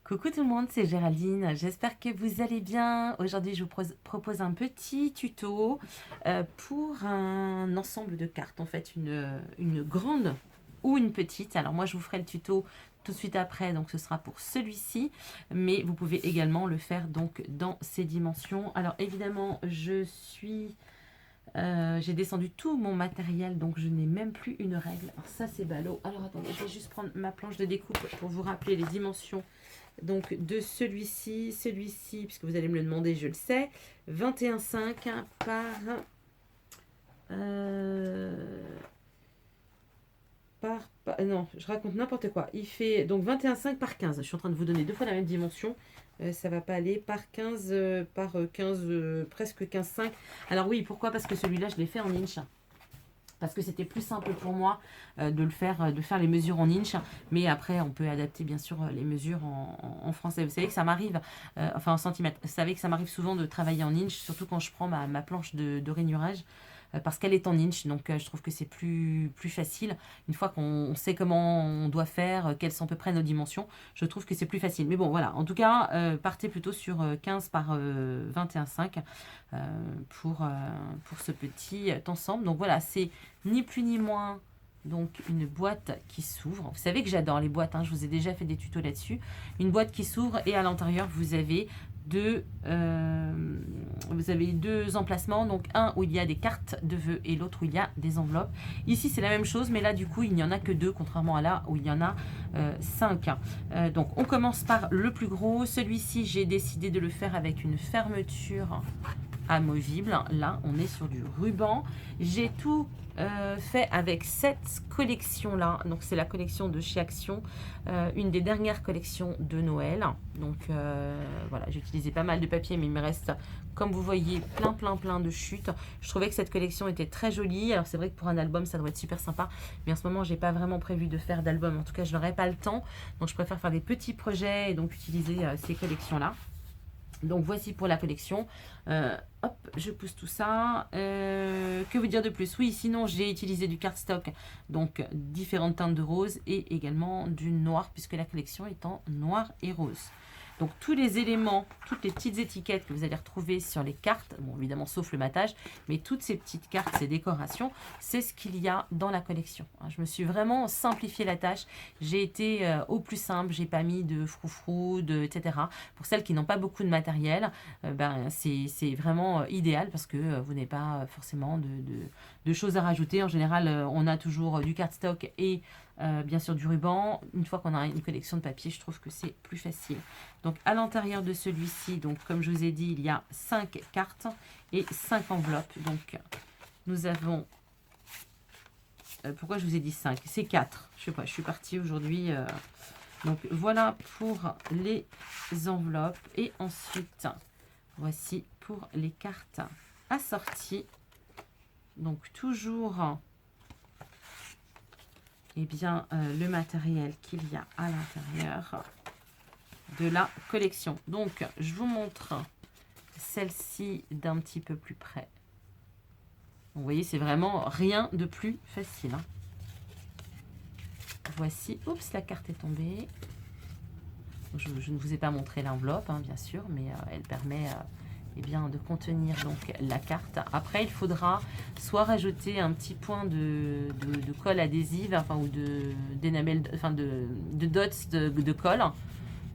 Coucou tout le monde, c'est Géraldine, j'espère que vous allez bien. Aujourd'hui je vous propose un petit tuto pour un ensemble de cartes, en fait une grande ou une petite. Alors moi je vous ferai le tuto tout de suite après, donc ce sera pour celui-ci, mais vous pouvez également le faire donc dans ces dimensions. Alors évidemment j'ai descendu tout mon matériel, donc je n'ai même plus une règle. Alors ça c'est ballot. Alors attendez, je vais juste prendre ma planche de découpe pour vous rappeler les dimensions. Donc de celui-ci, puisque vous allez me le demander, je le sais, 21,5 par, non, je raconte n'importe quoi. Il fait donc 21,5 par 15. Je suis en train de vous donner deux fois la même dimension. Ça va pas aller par 15, presque 15,5. Alors oui, pourquoi? Parce que celui-là, je l'ai fait en inch. Parce que c'était plus simple pour moi de faire les mesures en inch, mais après on peut adapter bien sûr les mesures en français. Vous savez que ça m'arrive, enfin en centimètres, vous savez que ça m'arrive souvent de travailler en inch, surtout quand je prends ma planche de rainurage, parce qu'elle est en inch, donc je trouve que c'est plus facile. Une fois qu'on sait comment on doit faire, quelles sont à peu près nos dimensions, je trouve que c'est plus facile. Mais bon, voilà, en tout cas, partez plutôt sur 15 par 21,5 pour ce petit ensemble. Donc voilà, c'est ni plus ni moins donc une boîte qui s'ouvre. Vous savez que j'adore les boîtes, hein, je vous ai déjà fait des tutos là-dessus. Une boîte qui s'ouvre et à l'intérieur vous avez deux emplacements, donc un où il y a des cartes de vœux et l'autre où il y a des enveloppes. Ici c'est la même chose, mais là du coup il n'y en a que deux, contrairement à là où il y en a 5. Donc on commence par le plus gros. Celui-ci j'ai décidé de le faire avec une fermeture amovible. Là on est sur du ruban. J'ai tout fait avec cette collection là, donc c'est la collection de chez Action, une des dernières collections de Noël. Donc voilà, j'ai utilisé pas mal de papier, mais il me reste, comme vous voyez, plein de chutes. Je trouvais que cette collection était très jolie. Alors c'est vrai que pour un album ça doit être super sympa, mais en ce moment j'ai pas vraiment prévu de faire d'album, en tout cas je n'aurai pas le temps, donc je préfère faire des petits projets et donc utiliser ces collections là. Donc voici pour la collection. Hop, je pousse tout ça. Que vous dire de plus? Oui, sinon j'ai utilisé du cardstock, donc différentes teintes de rose et également du noir, puisque la collection est en noir et rose. Donc tous les éléments, toutes les petites étiquettes que vous allez retrouver sur les cartes, bon évidemment sauf le matage, mais toutes ces petites cartes, ces décorations, c'est ce qu'il y a dans la collection. Je me suis vraiment simplifié la tâche. J'ai été au plus simple, j'ai pas mis de froufrou, etc. Pour celles qui n'ont pas beaucoup de matériel, c'est vraiment idéal parce que vous n'avez pas forcément de choses à rajouter. En général, on a toujours du cardstock et bien sûr du ruban. Une fois qu'on a une collection de papier, je trouve que c'est plus facile. Donc à l'intérieur de celui-ci, donc comme je vous ai dit, il y a 5 cartes et 5 enveloppes. Donc nous avons... pourquoi je vous ai dit 5? C'est 4. Je sais pas, je suis partie aujourd'hui... donc voilà pour les enveloppes. Et ensuite, voici pour les cartes assorties. Donc toujours le matériel qu'il y a à l'intérieur de la collection. Donc je vous montre celle-ci d'un petit peu plus près. Vous voyez, c'est vraiment rien de plus facile, hein. Voici, oups, la carte est tombée. Je ne vous ai pas montré l'enveloppe, hein, bien sûr, mais elle permet de contenir donc la carte. Après, il faudra soit rajouter un petit point de colle adhésive, enfin, ou d'énamel, enfin de dots de colle,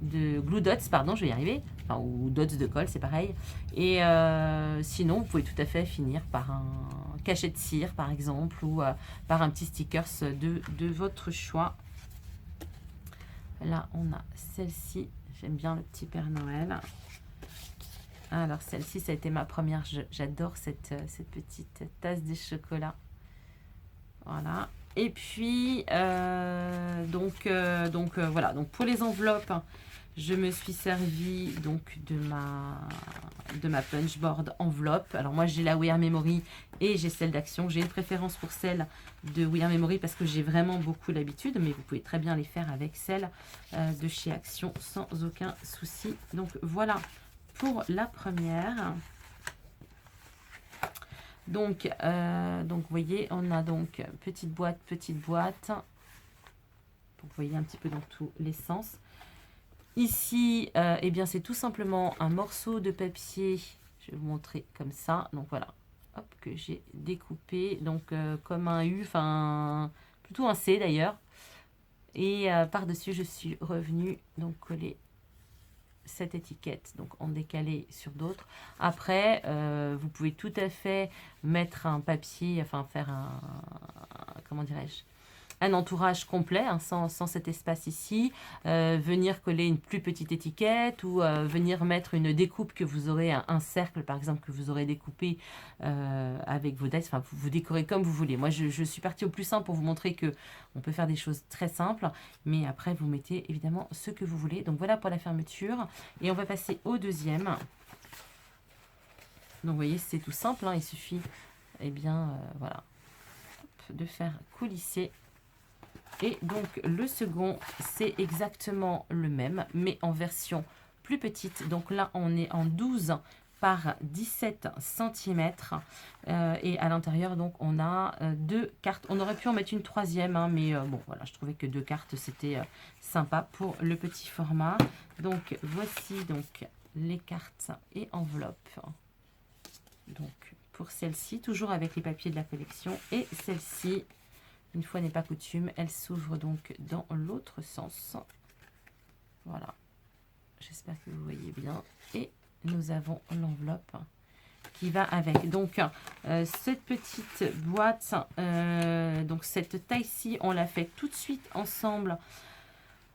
de glue dots, pardon, je vais y arriver, enfin, ou dots de colle, c'est pareil. Et sinon, vous pouvez tout à fait finir par un cachet de cire, par exemple, ou par un petit stickers de votre choix. Là, on a celle-ci. J'aime bien le petit Père Noël. Alors, celle-ci, ça a été ma première. J'adore cette petite tasse de chocolat. Voilà. Et puis, voilà. Donc, pour les enveloppes, je me suis servi donc de ma punchboard enveloppe. Alors moi j'ai la We Are Memory et j'ai celle d'Action. J'ai une préférence pour celle de We Are Memory parce que j'ai vraiment beaucoup l'habitude, mais vous pouvez très bien les faire avec celle de chez Action sans aucun souci. Donc voilà pour la première. Donc vous voyez, on a donc petite boîte. Vous voyez un petit peu dans tous les sens. Ici, eh bien, c'est tout simplement un morceau de papier. Je vais vous montrer comme ça. Donc voilà, hop, que j'ai découpé. Donc comme un U, enfin plutôt un C d'ailleurs. Et par-dessus, je suis revenue donc coller cette étiquette, donc en décalé sur d'autres. Après, vous pouvez tout à fait mettre un papier, enfin faire comment dirais-je, un entourage complet, hein, sans cet espace ici, venir coller une plus petite étiquette ou venir mettre une découpe que vous aurez, un cercle par exemple que vous aurez découpé avec vos dies, enfin vous décorez comme vous voulez. Moi je suis partie au plus simple pour vous montrer que on peut faire des choses très simples, mais après vous mettez évidemment ce que vous voulez. Donc voilà pour la fermeture et on va passer au deuxième. Donc vous voyez c'est tout simple, hein, il suffit bien voilà, de faire coulisser. Et donc le second, c'est exactement le même, mais en version plus petite. Donc là, on est en 12 par 17 cm. Et à l'intérieur, donc, on a deux cartes. On aurait pu en mettre une troisième, hein, mais bon, voilà, je trouvais que deux cartes, c'était sympa pour le petit format. Donc, voici donc les cartes et enveloppes. Donc, pour celle-ci, toujours avec les papiers de la collection. Et celle-ci, une fois n'est pas coutume, elle s'ouvre donc dans l'autre sens. Voilà. J'espère que vous voyez bien. Et nous avons l'enveloppe qui va avec. Donc, cette petite boîte, donc cette taille-ci, on l'a fait tout de suite ensemble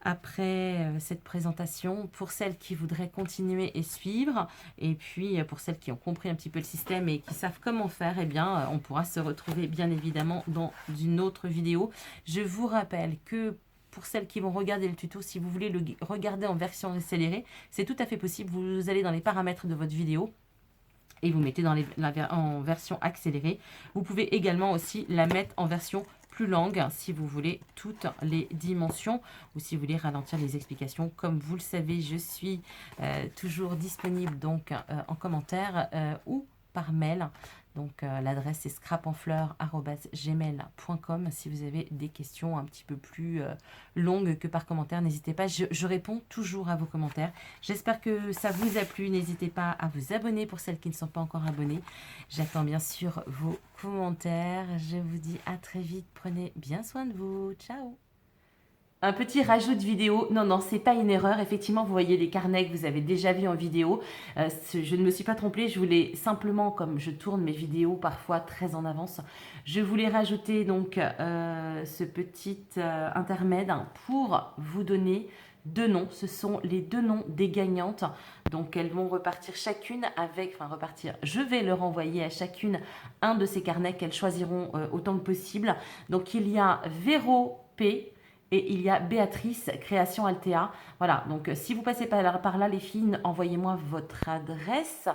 après cette présentation pour celles qui voudraient continuer et suivre, et puis pour celles qui ont compris un petit peu le système et qui savent comment faire, eh bien on pourra se retrouver bien évidemment dans une autre vidéo. Je vous rappelle que pour celles qui vont regarder le tuto, si vous voulez le regarder en version accélérée, c'est tout à fait possible. Vous allez dans les paramètres de votre vidéo et vous mettez dans en version accélérée. Vous pouvez également aussi la mettre en version plus longue si vous voulez toutes les dimensions ou si vous voulez ralentir les explications. Comme vous le savez, je suis toujours disponible donc en commentaire ou par mail. Donc l'adresse c'est scrapenfleur@gmail.com. Si vous avez des questions un petit peu plus longues que par commentaire, n'hésitez pas. Je réponds toujours à vos commentaires. J'espère que ça vous a plu. N'hésitez pas à vous abonner pour celles qui ne sont pas encore abonnées. J'attends bien sûr vos commentaires. Je vous dis à très vite. Prenez bien soin de vous. Ciao. Un petit rajout de vidéo. Non, non, c'est pas une erreur. Effectivement, vous voyez les carnets que vous avez déjà vus en vidéo. Je ne me suis pas trompée. Je voulais simplement, comme je tourne mes vidéos parfois très en avance, je voulais rajouter donc ce petit intermède pour vous donner deux noms. Ce sont les deux noms des gagnantes. Donc, elles vont repartir chacune avec... Enfin, repartir. Je vais leur envoyer à chacune un de ces carnets qu'elles choisiront autant que possible. Donc, il y a Véro P. Et il y a Béatrice, Création Altea. Voilà, donc si vous passez par là, les filles, envoyez-moi votre adresse,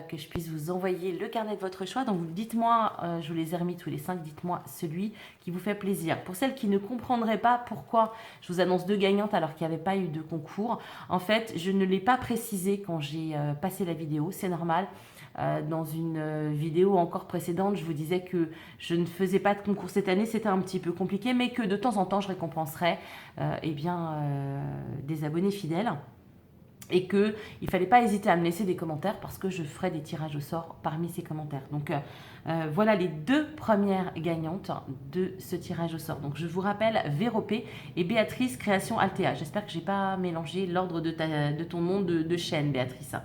que je puisse vous envoyer le carnet de votre choix. Donc dites-moi, je vous les ai remis tous les 5, dites-moi celui qui vous fait plaisir. Pour celles qui ne comprendraient pas pourquoi je vous annonce deux gagnantes alors qu'il n'y avait pas eu de concours, en fait, je ne l'ai pas précisé quand j'ai passé la vidéo, c'est normal. Dans une vidéo encore précédente, je vous disais que je ne faisais pas de concours cette année, c'était un petit peu compliqué, mais que de temps en temps, je récompenserais des abonnés fidèles. Et qu'il ne fallait pas hésiter à me laisser des commentaires parce que je ferai des tirages au sort parmi ces commentaires. Donc voilà les deux premières gagnantes de ce tirage au sort. Donc je vous rappelle Véro P et Béatrice Création Altea. J'espère que je n'ai pas mélangé l'ordre de ton nom de chaîne, Béatrice.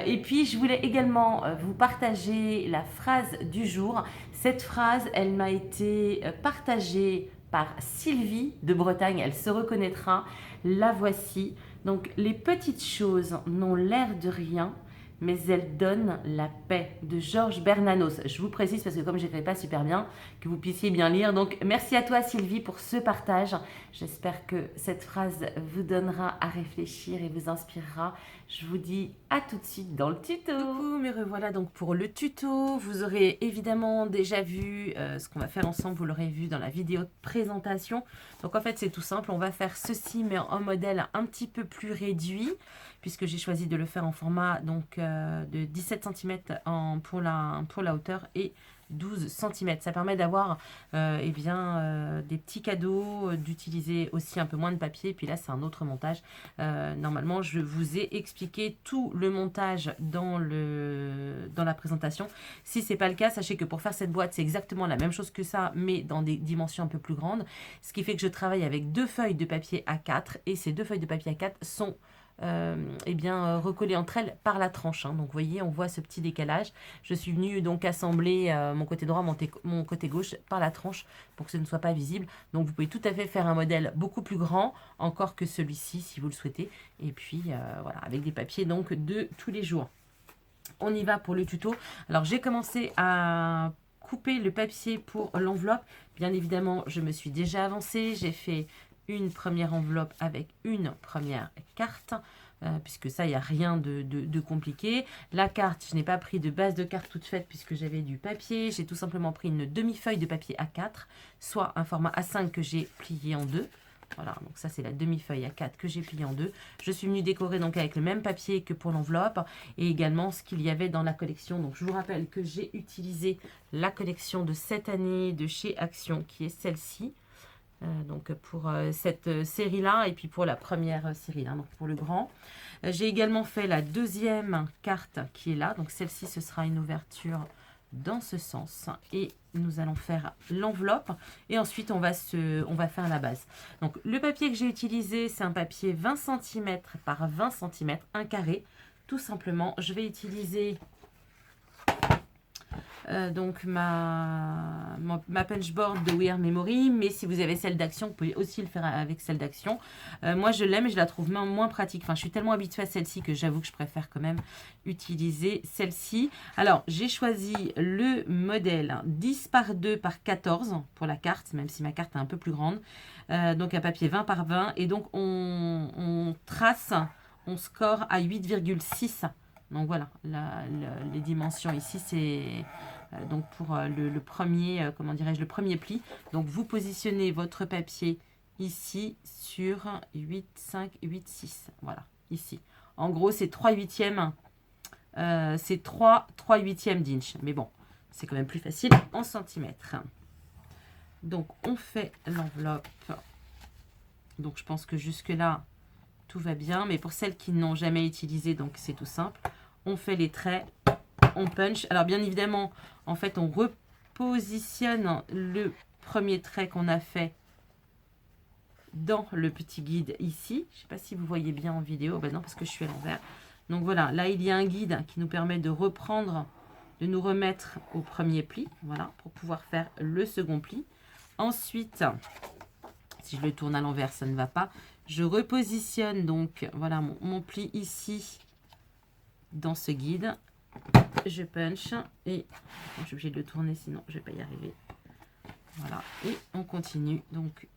Et puis, je voulais également vous partager la phrase du jour. Cette phrase, elle m'a été partagée par Sylvie de Bretagne. Elle se reconnaîtra. La voici. Donc, les petites choses n'ont l'air de rien, mais elles donnent la paix, de Georges Bernanos. Je vous précise parce que comme je ne fais pas super bien, que vous puissiez bien lire. Donc, merci à toi Sylvie pour ce partage. J'espère que cette phrase vous donnera à réfléchir et vous inspirera. Je vous dis à tout de suite dans le tuto. Coucou, me revoilà donc pour le tuto. Vous aurez évidemment déjà vu ce qu'on va faire ensemble. Vous l'aurez vu dans la vidéo de présentation. Donc en fait, c'est tout simple. On va faire ceci, mais en modèle un petit peu plus réduit, puisque j'ai choisi de le faire en format donc, de 17 cm pour la hauteur et 12 cm. Ça permet d'avoir eh bien, des petits cadeaux, d'utiliser aussi un peu moins de papier. Puis là, c'est un autre montage. Normalement, je vous ai expliqué tout le montage dans la présentation. Si ce n'est pas le cas, sachez que pour faire cette boîte, c'est exactement la même chose que ça, mais dans des dimensions un peu plus grandes. Ce qui fait que je travaille avec 2 feuilles de papier A4 et ces 2 feuilles de papier A4 sont eh bien, recollées entre elles par la tranche. Hein. Donc, vous voyez, on voit ce petit décalage. Je suis venue donc assembler mon côté droit, mon côté gauche par la tranche pour que ce ne soit pas visible. Donc, vous pouvez tout à fait faire un modèle beaucoup plus grand, encore que celui-ci, si vous le souhaitez. Et puis, voilà, avec des papiers donc de tous les jours. On y va pour le tuto. Alors, j'ai commencé à couper le papier pour l'enveloppe. Bien évidemment, je me suis déjà avancée. J'ai fait une première enveloppe avec une première carte, puisque ça, il n'y a rien de compliqué. La carte, je n'ai pas pris de base de carte toute faite puisque j'avais du papier. J'ai tout simplement pris une demi-feuille de papier A4, soit un format A5 que j'ai plié en deux. Voilà, donc ça c'est la demi-feuille A4 que j'ai pliée en deux. Je suis venue décorer donc avec le même papier que pour l'enveloppe et également ce qu'il y avait dans la collection. Donc je vous rappelle que j'ai utilisé la collection de cette année de chez Action qui est celle-ci. Donc pour cette série-là et puis pour la première série, hein, donc pour le grand. J'ai également fait la deuxième carte qui est là. Donc celle-ci, ce sera une ouverture dans ce sens. Et nous allons faire l'enveloppe. Et ensuite, on va faire la base. Donc le papier que j'ai utilisé, c'est un papier 20 cm par 20 cm, un carré. Tout simplement, je vais utiliser donc ma punchboard de We Are Memory, mais si vous avez celle d'Action, vous pouvez aussi le faire avec celle d'Action. Moi je l'aime et je la trouve moins pratique. Enfin, je suis tellement habituée à celle-ci que j'avoue que je préfère quand même utiliser celle-ci. Alors j'ai choisi le modèle 10 par 2 par 14 pour la carte, même si ma carte est un peu plus grande. Donc un papier 20 par 20 et donc on trace, on score à 8,6. Donc voilà, les dimensions ici, c'est donc pour le premier, comment dirais-je, le premier pli. Donc vous positionnez votre papier ici sur 8, 5, 8, 6. Voilà, ici. En gros, c'est 3 huitièmes, c'est 3 huitièmes d'inch. Mais bon, c'est quand même plus facile en centimètres. Donc on fait l'enveloppe. Donc je pense que jusque-là, tout va bien. Mais pour celles qui n'ont jamais utilisé, donc c'est tout simple. On fait les traits, on punch. Alors bien évidemment, en fait, on repositionne le premier trait qu'on a fait dans le petit guide ici. Je ne sais pas si vous voyez bien en vidéo. Ben non, parce que je suis à l'envers. Donc voilà, là, il y a un guide qui nous permet de reprendre, de nous remettre au premier pli. Voilà, pour pouvoir faire le second pli. Ensuite, si je le tourne à l'envers, ça ne va pas. Je repositionne donc, voilà, mon pli ici. Dans ce guide, je punch et je suis obligée de le tourner sinon je ne vais pas y arriver. Voilà, et on continue. Donc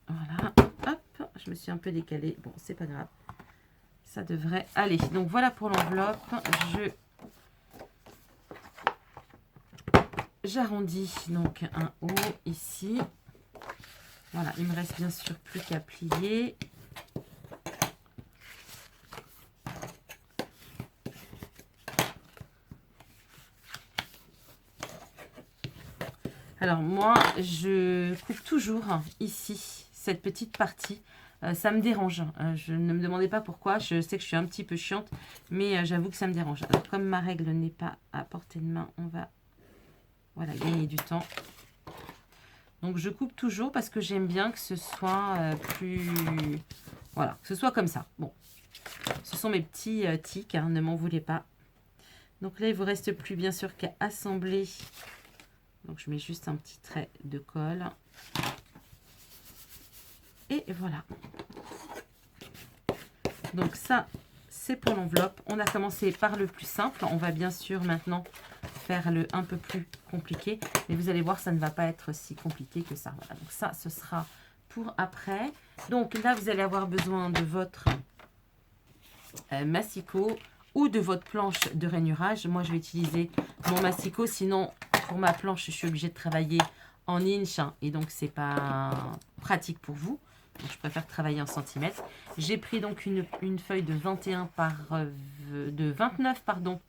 voilà, hop, je me suis un peu décalée. Bon, c'est pas grave, ça devrait aller. Donc voilà pour l'enveloppe. J'arrondis donc un haut ici. Voilà, il me reste bien sûr plus qu'à plier. Alors moi, je coupe toujours ici, cette petite partie. Ça me dérange. Je ne me demandez pas pourquoi. Je sais que je suis un petit peu chiante, mais j'avoue que ça me dérange. Alors comme ma règle n'est pas à portée de main, on va gagner du temps. Donc je coupe toujours parce que j'aime bien que ce soit plus... Voilà, que ce soit comme ça. Bon, ce sont mes petits tics, hein, ne m'en voulez pas. Donc là, il ne vous reste plus bien sûr qu'à assembler. Donc, je mets juste un petit trait de colle. Et voilà. Donc, ça, c'est pour l'enveloppe. On a commencé par le plus simple. On va bien sûr maintenant faire le un peu plus compliqué. Mais vous allez voir, ça ne va pas être si compliqué que ça. Voilà. Donc, ça, ce sera pour après. Donc, là, vous allez avoir besoin de votre massicot ou de votre planche de rainurage. Moi, je vais utiliser mon massicot. Sinon, pour ma planche, je suis obligée de travailler en inch et donc c'est pas pratique pour vous. Donc, je préfère travailler en centimètres. J'ai pris donc une feuille de 29 pardon,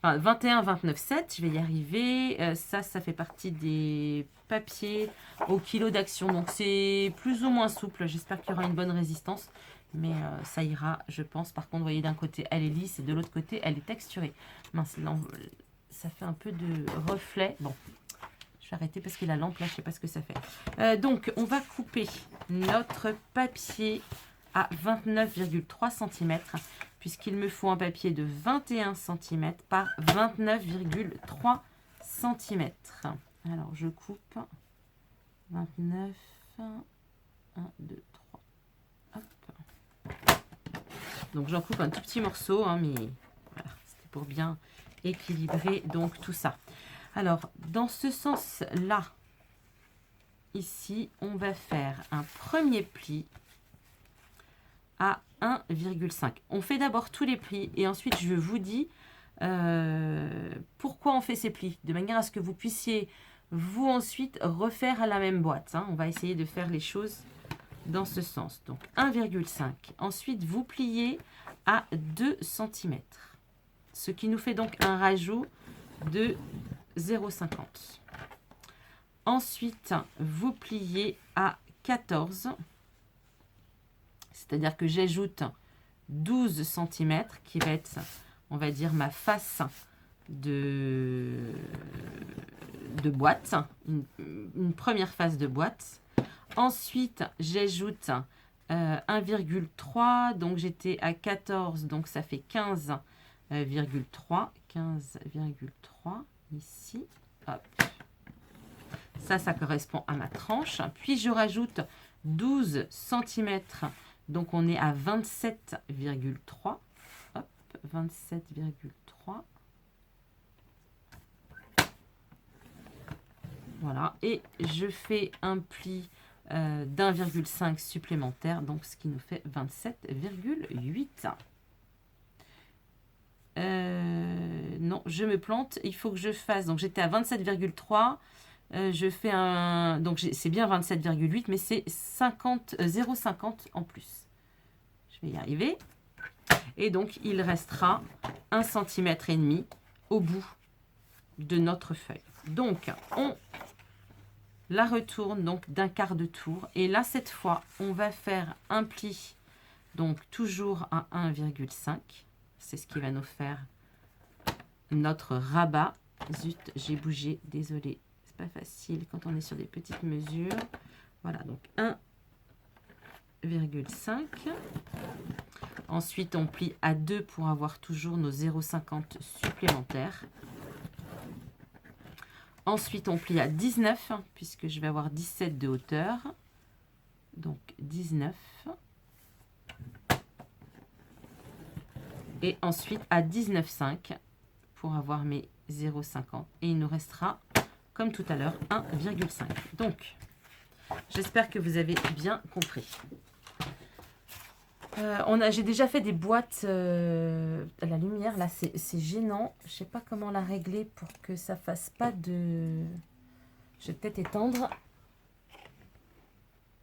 Enfin, 21, 29, 7, je vais y arriver. Ça fait partie des papiers au kilo d'action. Donc, c'est plus ou moins souple. J'espère qu'il y aura une bonne résistance. Mais ça ira, je pense. Par contre, vous voyez, d'un côté, elle est lisse et de l'autre côté, elle est texturée. Mince, ça fait un peu de reflet. Bon, je vais arrêter parce que la lampe, là, je ne sais pas ce que ça fait. Donc, on va couper notre papier à 29,3 cm puisqu'il me faut un papier de 21 cm par 29,3 cm. Alors, je coupe 29, 1, 2, 3. Hop. Donc, j'en coupe un tout petit morceau, hein, mais voilà, c'était pour bien équilibrer donc tout ça. Alors, dans ce sens-là, ici, on va faire un premier pli à 1,5. On fait d'abord tous les plis et ensuite je vous dis pourquoi on fait ces plis, de manière à ce que vous puissiez vous ensuite refaire à la même boîte. Hein. On va essayer de faire les choses dans ce sens. Donc 1,5. Ensuite, vous pliez à 2 cm. Ce qui nous fait donc un rajout de 0,50. Ensuite, vous pliez à 14. C'est-à-dire que j'ajoute 12 cm qui va être, on va dire, ma face de boîte, une première face de boîte. Ensuite, j'ajoute 1,3, donc j'étais à 14, donc ça fait 15,3. 15,3 ici. Hop. Ça correspond à ma tranche. Puis je rajoute 12 cm. Donc, on est à 27,3. Hop, 27,3. Voilà. Et je fais un pli d'1,5 supplémentaire. Donc, ce qui nous fait 27,8. Non, je me plante. Il faut que je fasse... Donc, j'étais à 27,3. Je fais un... Donc, c'est bien 27,8, mais c'est 0,50 en plus. Je vais y arriver. Et donc, il restera 1,5 cm au bout de notre feuille. Donc, on la retourne donc d'un quart de tour. Et là, cette fois, on va faire un pli, donc toujours à 1,5. C'est ce qui va nous faire notre rabat. Zut, j'ai bougé, désolé. C'est pas facile quand on est sur des petites mesures. Voilà, donc 1,5. Ensuite, on plie à 2 pour avoir toujours nos 0,50 supplémentaires. Ensuite, on plie à 19, puisque je vais avoir 17 de hauteur. Donc, 19. Et ensuite, à 19,5 pour avoir mes 0,50. Et il nous restera, comme tout à l'heure, 1,5. Donc, j'espère que vous avez bien compris. J'ai déjà fait des boîtes à la lumière. Là, c'est gênant. Je ne sais pas comment la régler pour que ça ne fasse pas de... Je vais peut-être étendre.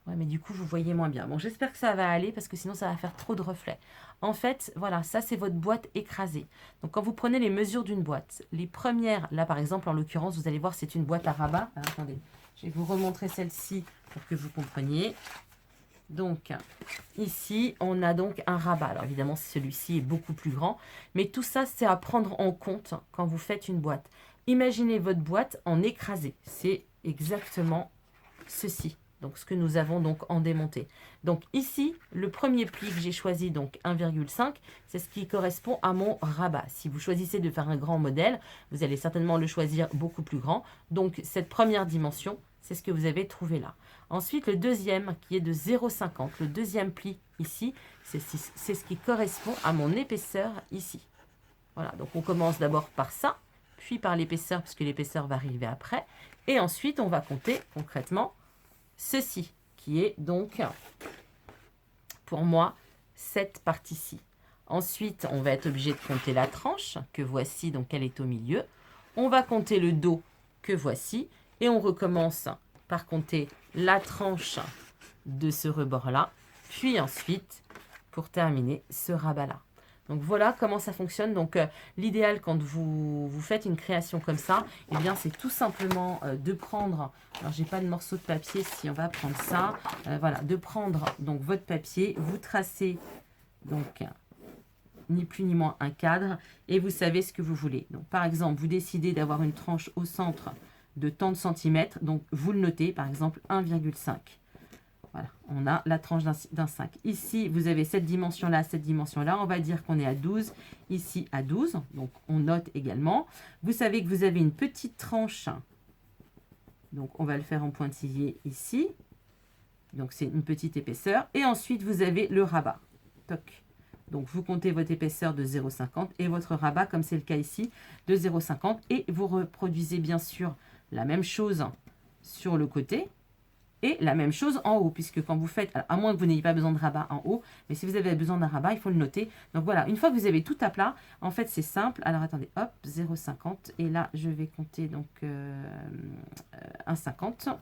Ouais, mais du coup, vous voyez moins bien. Bon, j'espère que ça va aller parce que sinon, ça va faire trop de reflets. En fait, voilà, ça, c'est votre boîte écrasée. Donc, quand vous prenez les mesures d'une boîte, les premières, là, par exemple, en l'occurrence, vous allez voir, c'est une boîte à rabat. Alors, attendez, je vais vous remontrer celle-ci pour que vous compreniez. Donc, ici, on a donc un rabat. Alors, évidemment, celui-ci est beaucoup plus grand. Mais tout ça, c'est à prendre en compte quand vous faites une boîte. Imaginez votre boîte en écrasé. C'est exactement ceci. Donc, ce que nous avons donc en démonté. Donc, ici, le premier pli que j'ai choisi, donc 1,5, c'est ce qui correspond à mon rabat. Si vous choisissez de faire un grand modèle, vous allez certainement le choisir beaucoup plus grand. Donc, cette première dimension, c'est ce que vous avez trouvé là. Ensuite, le deuxième qui est de 0,50. Le deuxième pli ici, c'est ce qui correspond à mon épaisseur ici. Voilà, donc on commence d'abord par ça, puis par l'épaisseur, puisque l'épaisseur va arriver après. Et ensuite, on va compter concrètement ceci, qui est donc, pour moi, cette partie-ci. Ensuite, on va être obligé de compter la tranche, que voici, donc elle est au milieu. On va compter le dos, que voici. Et on recommence par compter la tranche de ce rebord-là. Puis ensuite, pour terminer, ce rabat-là. Donc voilà comment ça fonctionne. Donc l'idéal quand vous faites une création comme ça, eh bien c'est tout simplement de prendre, alors j'ai pas de morceau de papier, si on va prendre ça, voilà, de prendre donc votre papier, vous tracez donc ni plus ni moins un cadre et vous savez ce que vous voulez. Donc par exemple, vous décidez d'avoir une tranche au centre de tant de centimètres, donc vous le notez, par exemple 1,5. Voilà, on a la tranche d'un 5. Ici, vous avez cette dimension-là, cette dimension-là. On va dire qu'on est à 12, ici à 12. Donc, on note également. Vous savez que vous avez une petite tranche. Donc, on va le faire en pointillé ici. Donc, c'est une petite épaisseur. Et ensuite, vous avez le rabat. Toc. Donc, vous comptez votre épaisseur de 0,50 et votre rabat, comme c'est le cas ici, de 0,50. Et vous reproduisez bien sûr la même chose sur le côté. Et la même chose en haut, puisque quand vous faites, à moins que vous n'ayez pas besoin de rabat en haut, mais si vous avez besoin d'un rabat, il faut le noter. Donc voilà, une fois que vous avez tout à plat, en fait c'est simple. Alors attendez, hop, 0,50. Et là, je vais compter donc 1,50.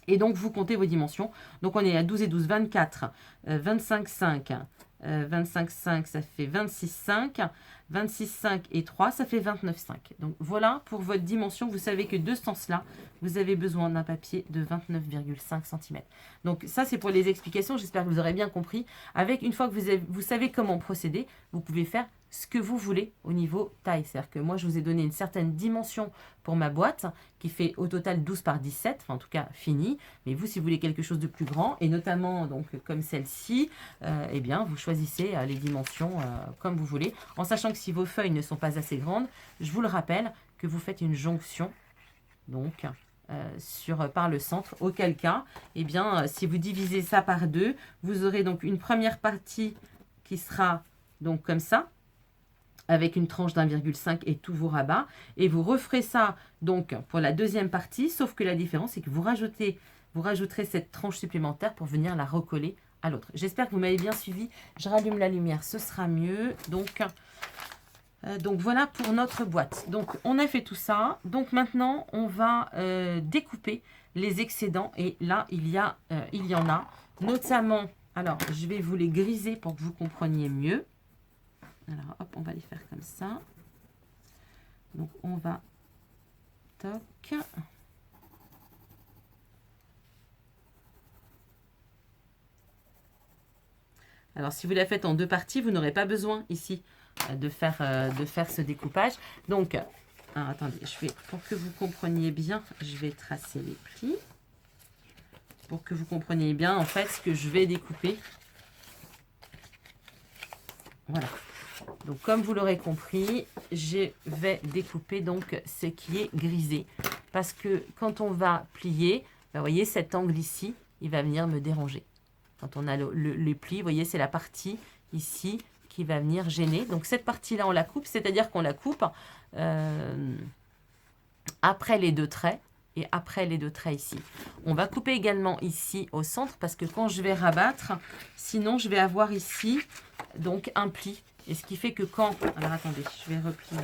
Et donc vous comptez vos dimensions. Donc on est à 12 et 12, 24, 25,5. 25,5, ça fait 26,5. 26,5 et 3, ça fait 29,5. Donc voilà pour votre dimension. Vous savez que de ce sens-là, vous avez besoin d'un papier de 29,5 cm. Donc ça, c'est pour les explications. J'espère que vous aurez bien compris. Avec, une fois que vous savez comment procéder, vous pouvez faire ce que vous voulez au niveau taille. C'est-à-dire que moi, je vous ai donné une certaine dimension pour ma boîte qui fait au total 12 par 17, enfin en tout cas fini. Mais vous, si vous voulez quelque chose de plus grand, et notamment donc comme celle-ci, eh bien, vous choisissez les dimensions comme vous voulez, en sachant que si vos feuilles ne sont pas assez grandes, je vous le rappelle que vous faites une jonction donc par le centre, auquel cas, eh bien, si vous divisez ça par deux, vous aurez donc une première partie qui sera donc comme ça, avec une tranche d'1,5 et tous vos rabats, et vous referez ça donc pour la deuxième partie, sauf que la différence c'est que vous rajouterez cette tranche supplémentaire pour venir la recoller à l'autre. J'espère que vous m'avez bien suivi. Je rallume la lumière, ce sera mieux. Donc voilà pour notre boîte. Donc on a fait tout ça. Donc maintenant on va découper les excédents. Et là il y en a notamment. Alors je vais vous les griser pour que vous compreniez mieux. Alors hop, on va les faire comme ça. Donc on va toc. Alors si vous la faites en deux parties, vous n'aurez pas besoin ici de faire ce découpage. Donc, alors, attendez, pour que vous compreniez bien, je vais tracer les plis. Pour que vous compreniez bien, en fait, ce que je vais découper. Voilà. Donc, comme vous l'aurez compris, je vais découper donc ce qui est grisé. Parce que quand on va plier, vous voyez, cet angle ici, il va venir me déranger. Quand on a les plis, vous voyez, c'est la partie ici qui va venir gêner. Donc cette partie-là, on la coupe, c'est-à-dire qu'on la coupe après les deux traits et après les deux traits ici. On va couper également ici au centre parce que quand je vais rabattre, sinon je vais avoir ici donc un pli. Et ce qui fait que quand... Alors attendez, je vais replier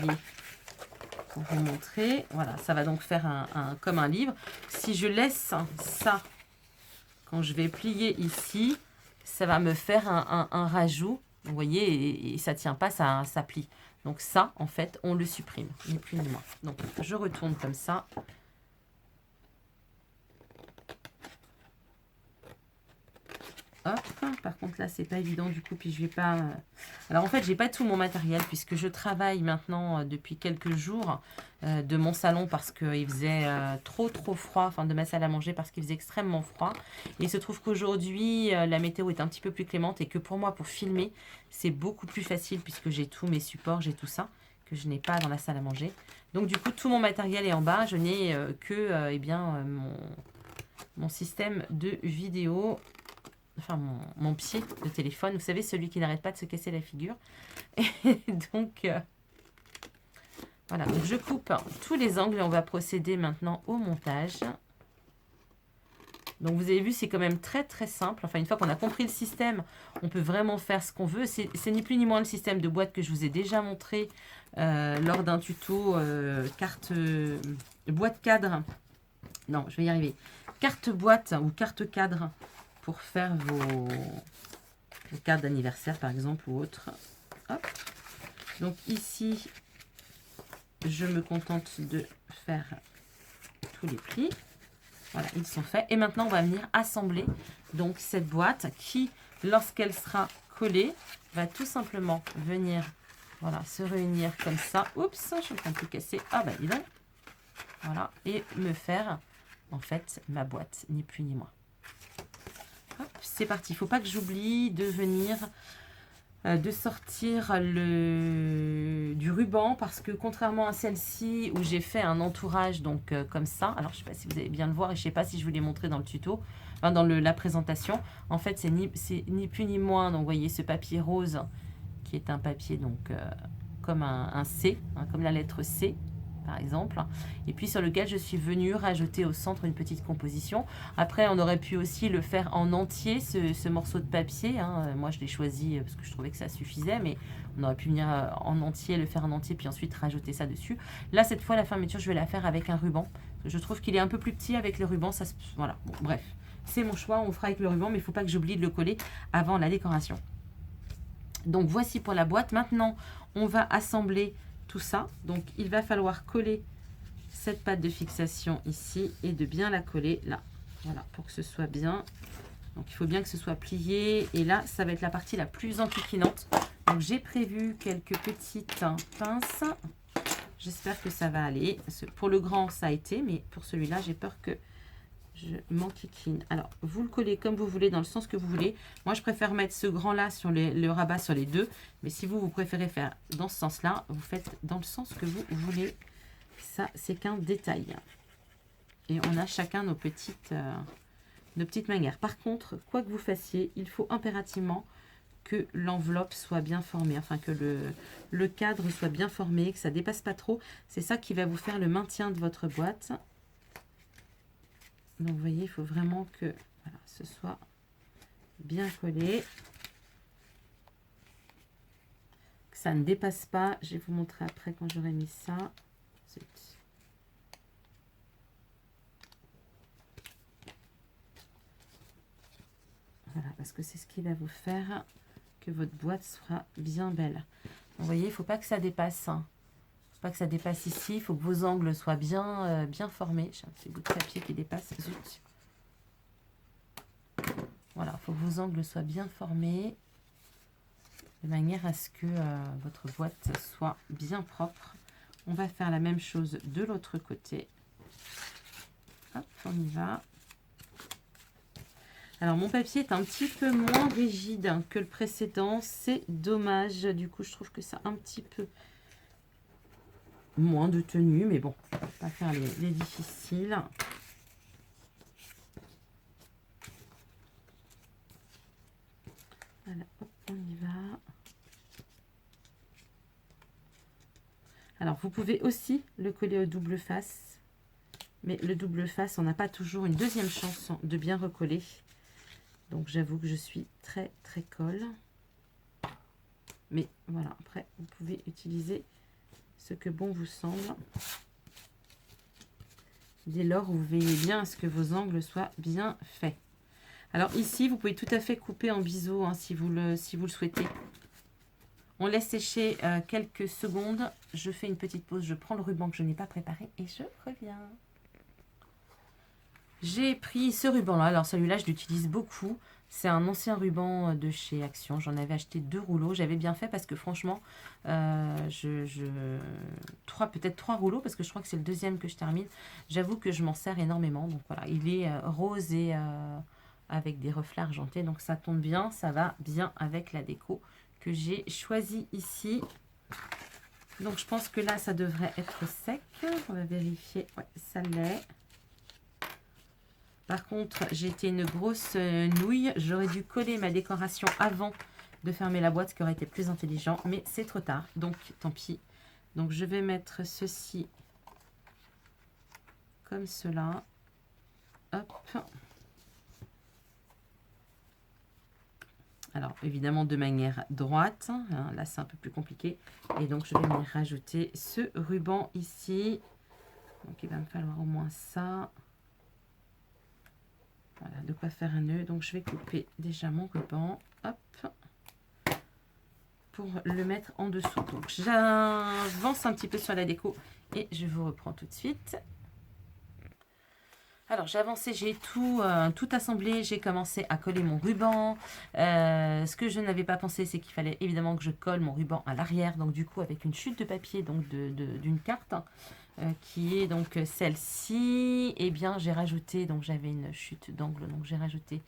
pour vous montrer. Voilà, ça va donc faire comme un livre. Si je laisse ça, quand je vais plier ici, ça va me faire un rajout. Vous voyez, et ça ne tient pas, ça plie. Donc ça, en fait, on le supprime, ni plus ni moins. Donc, je retourne comme ça. Hop, par contre là c'est pas évident du coup, puis je vais pas... Alors en fait j'ai pas tout mon matériel puisque je travaille maintenant depuis quelques jours de mon salon parce qu'il faisait trop froid, enfin de ma salle à manger parce qu'il faisait extrêmement froid. Et il se trouve qu'aujourd'hui la météo est un petit peu plus clémente et que pour moi pour filmer c'est beaucoup plus facile puisque j'ai tous mes supports, j'ai tout ça que je n'ai pas dans la salle à manger. Donc du coup tout mon matériel est en bas, je n'ai que eh bien, mon système de vidéo. Enfin, mon pied de téléphone, vous savez, celui qui n'arrête pas de se casser la figure. Et donc, voilà, donc je coupe tous les angles et on va procéder maintenant au montage. Donc, vous avez vu, c'est quand même très simple. Enfin, une fois qu'on a compris le système, on peut vraiment faire ce qu'on veut. C'est ni plus ni moins le système de boîte que je vous ai déjà montré lors d'un tuto boîte cadre. Non, je vais y arriver. Carte boîte ou carte cadre pour faire vos cartes d'anniversaire par exemple ou autre. Hop. Donc ici, je me contente de faire tous les plis. Voilà, ils sont faits. Et maintenant, on va venir assembler donc cette boîte qui, lorsqu'elle sera collée, va tout simplement venir, voilà, se réunir comme ça. Oups, je suis en train de tout casser. Ah bah dis donc. Voilà, et me faire en fait ma boîte, ni plus ni moins. C'est parti. Il ne faut pas que j'oublie de venir, de sortir du ruban, parce que contrairement à celle-ci où j'ai fait un entourage donc comme ça, alors je ne sais pas si vous allez bien le voir et je ne sais pas si je vous l'ai montré dans le tuto, enfin dans la présentation. En fait, c'est ni plus ni moins. Donc vous voyez ce papier rose qui est un papier donc comme un C, hein, comme la lettre C, par exemple, et puis sur lequel je suis venue rajouter au centre une petite composition. Après, on aurait pu aussi le faire en entier, ce morceau de papier, hein. Moi, je l'ai choisi parce que je trouvais que ça suffisait, mais on aurait pu venir en entier, le faire en entier, puis ensuite rajouter ça dessus. Là, cette fois, la fermeture, je vais la faire avec un ruban. Je trouve qu'il est un peu plus petit avec le ruban. Ça, voilà, bon, bref, c'est mon choix, on fera avec le ruban, mais il ne faut pas que j'oublie de le coller avant la décoration. Donc, voici pour la boîte. Maintenant, on va assembler tout ça. Donc il va falloir coller cette pâte de fixation ici et de bien la coller là, voilà, pour que ce soit bien. Donc il faut bien que ce soit plié, et là ça va être la partie la plus enquiquinante. Donc j'ai prévu quelques petites pinces, j'espère que ça va aller. Pour le grand ça a été, mais pour celui-là j'ai peur que je m'enquiquine. Alors vous le collez comme vous voulez, dans le sens que vous voulez. Moi je préfère mettre ce grand là sur le rabat sur les deux, mais si vous préférez faire dans ce sens là, vous faites dans le sens que vous voulez. Ça c'est qu'un détail, et on a chacun nos petites manières. Par contre, quoi que vous fassiez, il faut impérativement que l'enveloppe soit bien formée, enfin que le cadre soit bien formé, que ça dépasse pas trop. C'est ça qui va vous faire le maintien de votre boîte. Donc vous voyez, il faut vraiment que voilà, ce soit bien collé, que ça ne dépasse pas. Je vais vous montrer après quand j'aurai mis ça. Voilà, parce que c'est ce qui va vous faire que votre boîte sera bien belle. Vous voyez, il ne faut pas que ça dépasse. Il ne faut pas que ça dépasse ici. Il faut que vos angles soient bien, bien formés. J'ai un petit bout de papier qui dépasse. Zut. Voilà, il faut que vos angles soient bien formés, de manière à ce que votre boîte soit bien propre. On va faire la même chose de l'autre côté. Hop, on y va. Alors, mon papier est un petit peu moins rigide que le précédent. C'est dommage. Du coup, je trouve que ça a un petit peu moins de tenue. Mais bon, on va pas faire les difficiles. Voilà, hop, on y va. Alors, vous pouvez aussi le coller au double face. Mais le double face, on n'a pas toujours une deuxième chance de bien recoller. Donc, j'avoue que je suis très colle. Mais voilà, après, vous pouvez utiliser ce que bon vous semble. Dès lors, vous veillez bien à ce que vos angles soient bien faits. Alors ici, vous pouvez tout à fait couper en biseau hein, si vous le souhaitez. On laisse sécher quelques secondes. Je fais une petite pause. Je prends le ruban que je n'ai pas préparé et je reviens. J'ai pris ce ruban-là. Alors celui-là, je l'utilise beaucoup. C'est un ancien ruban de chez Action. J'en avais acheté 2 rouleaux. J'avais bien fait parce que franchement, peut-être 3 rouleaux parce que je crois que c'est le deuxième que je termine. J'avoue que je m'en sers énormément. Donc voilà, il est rose et avec des reflets argentés. Donc ça tombe bien, ça va bien avec la déco que j'ai choisi ici. Donc je pense que là, ça devrait être sec. On va vérifier. Ouais, ça l'est. Par contre, j'ai été une grosse nouille. J'aurais dû coller ma décoration avant de fermer la boîte, ce qui aurait été plus intelligent. Mais c'est trop tard, donc tant pis. Donc je vais mettre ceci comme cela. Hop. Alors évidemment de manière droite. Hein, là c'est un peu plus compliqué. Et donc je vais venir rajouter ce ruban ici. Donc il va me falloir au moins ça. Voilà, de quoi faire un nœud. Donc je vais couper déjà mon ruban. Hop. pour le mettre en dessous. Donc j'avance un petit peu sur la déco et je vous reprends tout de suite. Alors j'ai avancé, j'ai tout assemblé, j'ai commencé à coller mon ruban. Ce que je n'avais pas pensé, c'est qu'il fallait évidemment que je colle mon ruban à l'arrière, donc du coup avec une chute de papier donc d'une carte qui est donc celle-ci. Et bien j'ai rajouté, donc j'avais une chute d'angle, donc j'ai rajouté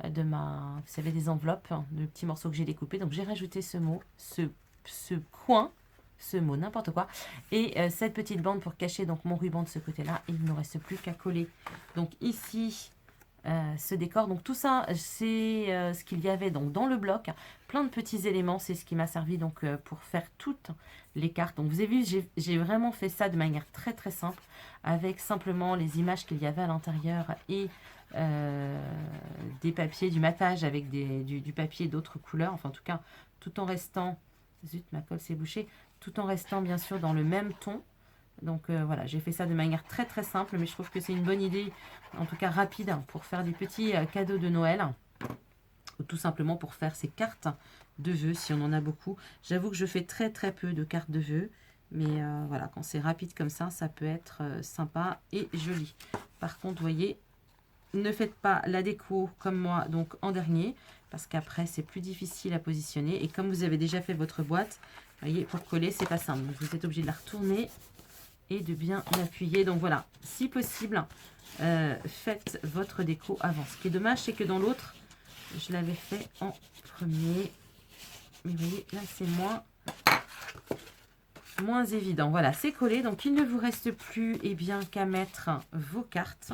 vous savez, des enveloppes, de petits morceaux que j'ai découpés. Donc j'ai rajouté ce mot, ce coin, ce mot, n'importe quoi, et cette petite bande pour cacher donc mon ruban de ce côté-là. Et il ne reste plus qu'à coller. Donc ici, ce décor. Donc tout ça, c'est ce qu'il y avait donc dans le bloc. Plein de petits éléments, c'est ce qui m'a servi donc pour faire toutes les cartes. Donc vous avez vu, j'ai vraiment fait ça de manière très très simple, avec simplement les images qu'il y avait à l'intérieur et des papiers, du matage avec du papier d'autres couleurs, enfin en tout cas tout en restant, zut ma colle s'est bouchée, tout en restant bien sûr dans le même ton. Donc voilà, j'ai fait ça de manière très très simple, mais je trouve que c'est une bonne idée, en tout cas rapide, hein, pour faire des petits cadeaux de Noël, ou tout simplement pour faire ces cartes de vœux si on en a beaucoup. J'avoue que je fais très très peu de cartes de vœux, mais voilà, quand c'est rapide comme ça, ça peut être sympa et joli. Par contre, vous voyez, ne faites pas la déco comme moi, donc en dernier, parce qu'après c'est plus difficile à positionner. Et comme vous avez déjà fait votre boîte, vous voyez, pour coller, c'est pas simple. Donc, vous êtes obligé de la retourner et de bien l'appuyer. Donc voilà, si possible, faites votre déco avant. Ce qui est dommage, c'est que dans l'autre, je l'avais fait en premier. Mais vous voyez, là c'est moins évident. Voilà, c'est collé. Donc il ne vous reste plus qu'à mettre vos cartes.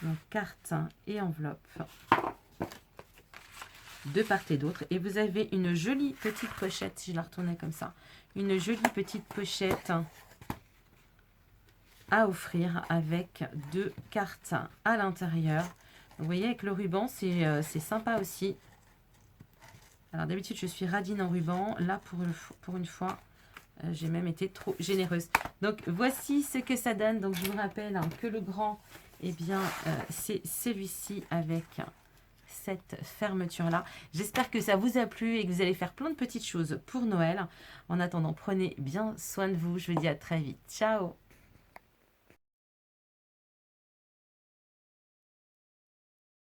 Donc carte et enveloppe de part et d'autre. Et vous avez une jolie petite pochette, si je la retournais comme ça, une jolie petite pochette à offrir avec 2 cartes à l'intérieur. Vous voyez, avec le ruban, c'est sympa aussi. Alors d'habitude, je suis radine en ruban. Là, pour une fois, j'ai même été trop généreuse. Donc voici ce que ça donne. Donc je vous rappelle que le grand, c'est celui-ci avec cette fermeture là. J'espère que ça vous a plu et que vous allez faire plein de petites choses pour Noël. En attendant, prenez bien soin de vous. Je vous dis à très vite. Ciao!